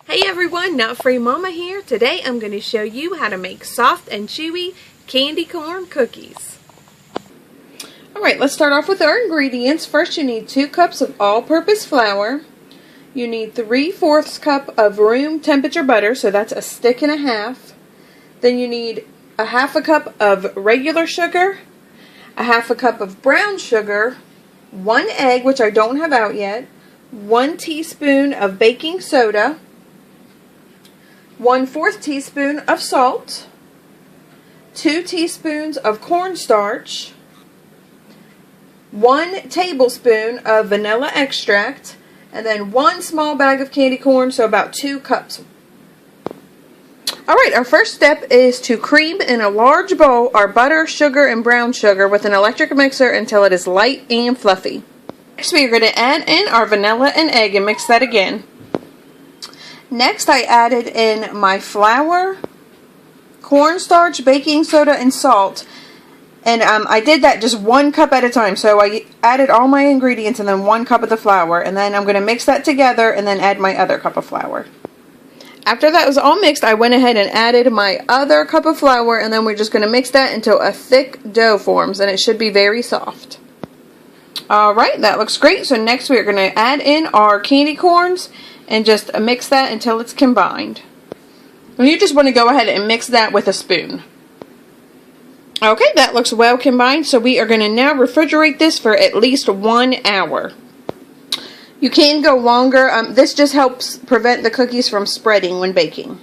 Hey everyone, Nut Free Mama here. Today I'm going to show you how to make soft and chewy candy corn cookies. Alright, let's start off with our ingredients. First you need 2 cups of all-purpose flour. You need 3/4 cup of room temperature butter, so that's a stick and a half. Then you need a 1/2 cup of regular sugar, a 1/2 cup of brown sugar, 1 egg, which I don't have out yet, 1 teaspoon of baking soda, 1/4 teaspoon of salt, 2 teaspoons of cornstarch, 1 tablespoon of vanilla extract, and then 1 small bag of candy corn, so about 2 cups. Alright, our first step is to cream in a large bowl our butter, sugar, and brown sugar with an electric mixer until it is light and fluffy. Next we are going to add in our vanilla and egg and mix that again. Next, I added in my flour, cornstarch, baking soda, and salt. And I did that just 1 cup at a time. So I added all my ingredients and then 1 cup of the flour. And then I'm going to mix that together and then add my other cup of flour. After that was all mixed, I went ahead and added my other cup of flour. And then we're just going to mix that until a thick dough forms. And it should be very soft. Alright, that looks great. So next we are going to add in our candy corns and just mix that until it's combined. And you just want to go ahead and mix that with a spoon. Okay, that looks well combined, so we are going to now refrigerate this for at least 1 hour. You can go longer. This just helps prevent the cookies from spreading when baking.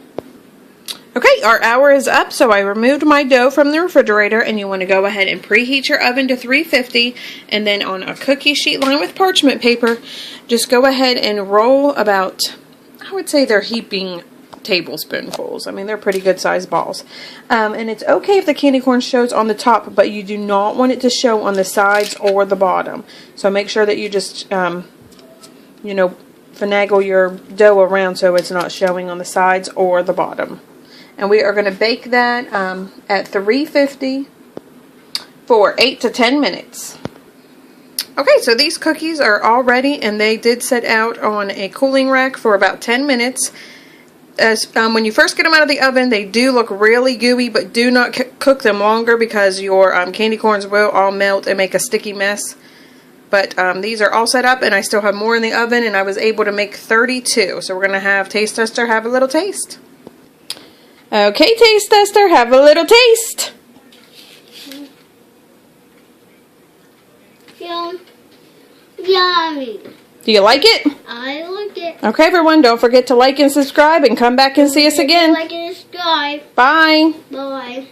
Okay, our hour is up, so I removed my dough from the refrigerator, and you want to go ahead and preheat your oven to 350, and then on a cookie sheet lined with parchment paper, just go ahead and roll about, I would say they're heaping tablespoonfuls. I mean, they're pretty good sized balls. And it's okay if the candy corn shows on the top, but you do not want it to show on the sides or the bottom. So make sure that you just, you know, finagle your dough around so it's not showing on the sides or the bottom. And we are going to bake that at 350 for 8 to 10 minutes. Okay, so these cookies are all ready, and they did set out on a cooling rack for about 10 minutes. When you first get them out of the oven, they do look really gooey, but do not cook them longer because your candy corns will all melt and make a sticky mess. But these are all set up, and I still have more in the oven, and I was able to make 32. So we're going to have Taste Tester have a little taste. Okay, Taste Tester, have a little taste. Yummy. Do you like it? I like it. Okay, everyone, don't forget to like and subscribe and come back and see us again. Like and subscribe. Bye. Bye.